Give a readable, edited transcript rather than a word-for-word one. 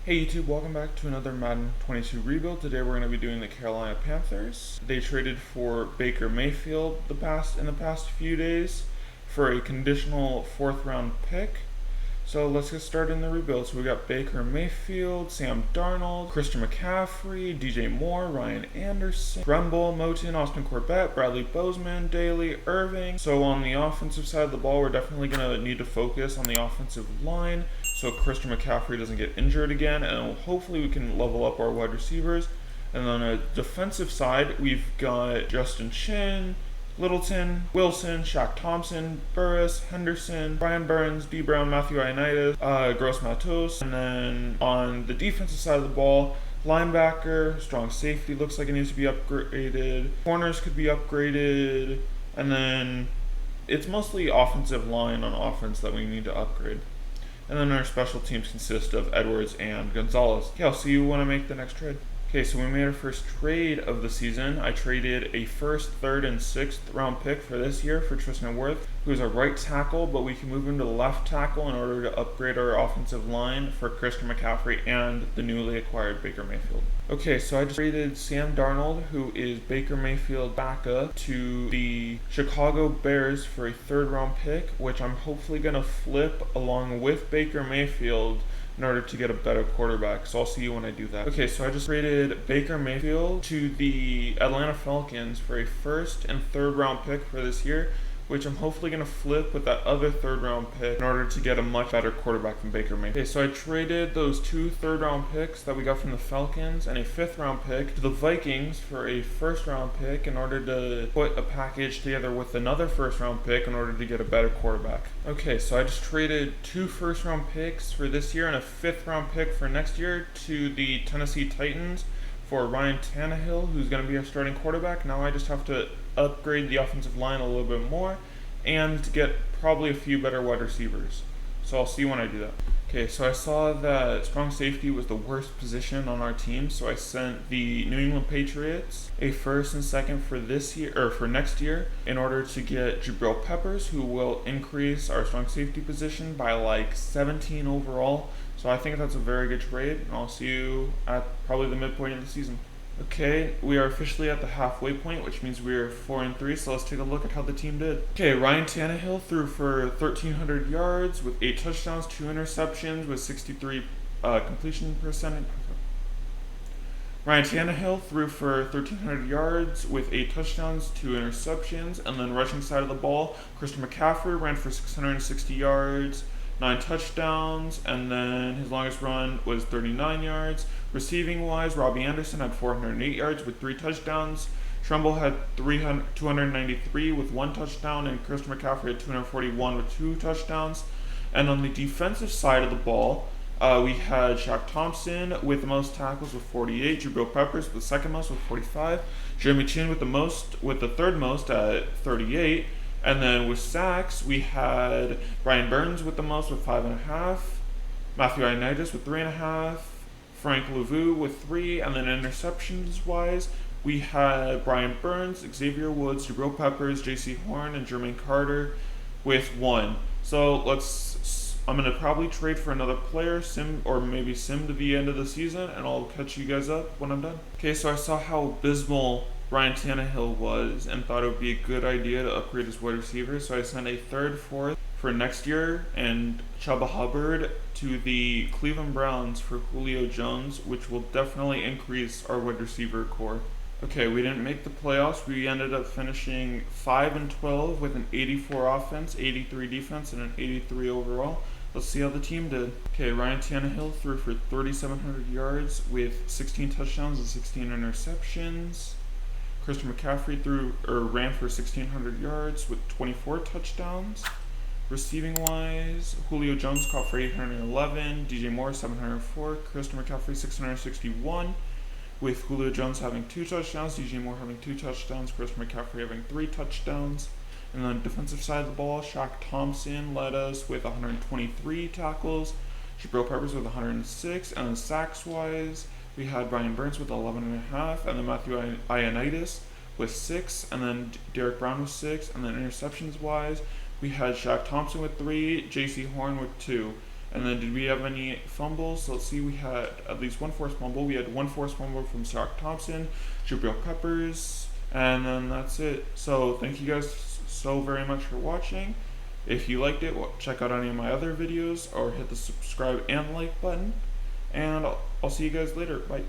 Hey YouTube, welcome back to another Madden 22 rebuild. Today we're going to be doing the Carolina Panthers. They traded for Baker Mayfield in the past few days for a conditional 4th round pick. So let's get started in the rebuild. So we got Baker Mayfield, Sam Darnold, Christian McCaffrey, DJ Moore, Ryan Anderson, Bremble, Moton, Austin Corbett, Bradley Bozeman, Daly, Irving. So on the offensive side of the ball, we're definitely going to need to focus on the offensive line so Christian McCaffrey doesn't get injured again, and hopefully we can level up our wide receivers. And then on the defensive side, we've got Justin Chin, Littleton, Wilson, Shaq Thompson, Burris, Henderson, Brian Burns, D. Brown, Matthew Ioannidis, Gross Matos. And then on the defensive side of the ball, linebacker, strong safety looks like it needs to be upgraded. Corners could be upgraded. And then it's mostly offensive line on offense that we need to upgrade. And then our special teams consist of Edwards and Gonzalez. Okay, I'll see you when I make the next trade. Okay, so we made our first trade of the season. I traded a 1st, 3rd, and 6th round pick for this year for Tristan Wirth, who's a right tackle, but we can move him to the left tackle in order to upgrade our offensive line for Christian McCaffrey and the newly acquired Baker Mayfield. Okay, so I just traded Sam Darnold, who is Baker Mayfield backup, to the Chicago Bears for a 3rd round pick, which I'm hopefully going to flip along with Baker Mayfield in order to get a better quarterback. So I'll see you when I do that. Okay, so I just traded Baker Mayfield to the Atlanta Falcons for a 1st and 3rd round pick for this year, which I'm hopefully going to flip with that other 3rd round pick in order to get a much better quarterback than Baker Mayfield. Okay, so I traded those 2 3rd round picks that we got from the Falcons and a 5th round pick to the Vikings for a 1st round pick in order to put a package together with another 1st round pick in order to get a better quarterback. Okay, so I just traded 2 1st round picks for this year and a 5th round pick for next year to the Tennessee Titans for Ryan Tannehill, who's going to be our starting quarterback. Now I just have to upgrade the offensive line a little bit more and get probably a few better wide receivers. So I'll see when I do that. Okay, so I saw that strong safety was the worst position on our team, so I sent the New England Patriots a 1st and 2nd for this year or for next year in order to get Jabril Peppers, who will increase our strong safety position by like 17 overall. So I think that's a very good trade, and I'll see you at probably the midpoint of the season. Okay, we are officially at the halfway point, which means we are 4-3, so let's take a look at how the team did. Okay, Ryan Tannehill threw for 1,300 yards with 8 touchdowns, 2 interceptions with 63 completion percentage. Ryan Tannehill threw for 1,300 yards with 8 touchdowns, 2 interceptions, and then rushing side of the ball, Christian McCaffrey ran for 660 yards, 9 touchdowns, and then his longest run was 39 yards. Receiving wise, Robbie Anderson had 408 yards with 3 touchdowns. Tremble had 293 with 1 touchdown, and Christian McCaffrey had 241 with 2 touchdowns. And on the defensive side of the ball, we had Shaq Thompson with the most tackles with 48, Jabril Peppers with the second most with 45, Jeremy Chin with the 3rd most at 38. And then with sacks, we had Brian Burns with the most with 5.5, Matthew Ioannidis with 3.5, Frank Lavue with 3, and then interceptions wise, we had Brian Burns, Xavier Woods, Jabril Peppers, J.C. Horn, and Jermaine Carter with 1. So I'm going to probably trade for another player, sim to the end of the season, and I'll catch you guys up when I'm done. Okay, so I saw how abysmal Ryan Tannehill was and thought it would be a good idea to upgrade his wide receivers, so I sent a 3rd, 4th for next year and Chuba Hubbard to the Cleveland Browns for Julio Jones, which will definitely increase our wide receiver core. Okay, we didn't make the playoffs. We ended up finishing 5-12 with an 84 offense, 83 defense, and an 83 overall. Let's see how the team did. Okay, Ryan Tannehill threw for 3,700 yards with 16 touchdowns and 16 interceptions. Christian McCaffrey ran for 1,600 yards with 24 touchdowns. Receiving wise, Julio Jones caught for 811, DJ Moore 704, Christian McCaffrey 661, with Julio Jones having 2 touchdowns, DJ Moore having 2 touchdowns, Christian McCaffrey having 3 touchdowns. And then defensive side of the ball, Shaq Thompson led us with 123 tackles, Jabril Peppers with 106, and then sacks wise, we had Brian Burns with 11.5, and then Matthew Ioannidis with 6, and then Derek Brown with 6, and then interceptions wise, we had Shaq Thompson with 3, J.C. Horn with 2. And then did we have any fumbles? So let's see, we had at least one forced fumble. We had one forced fumble from Zach Thompson, Jabril Peppers, and then that's it. So thank you guys so very much for watching. If you liked it, well, check out any of my other videos or hit the subscribe and like button. And I'll see you guys later. Bye.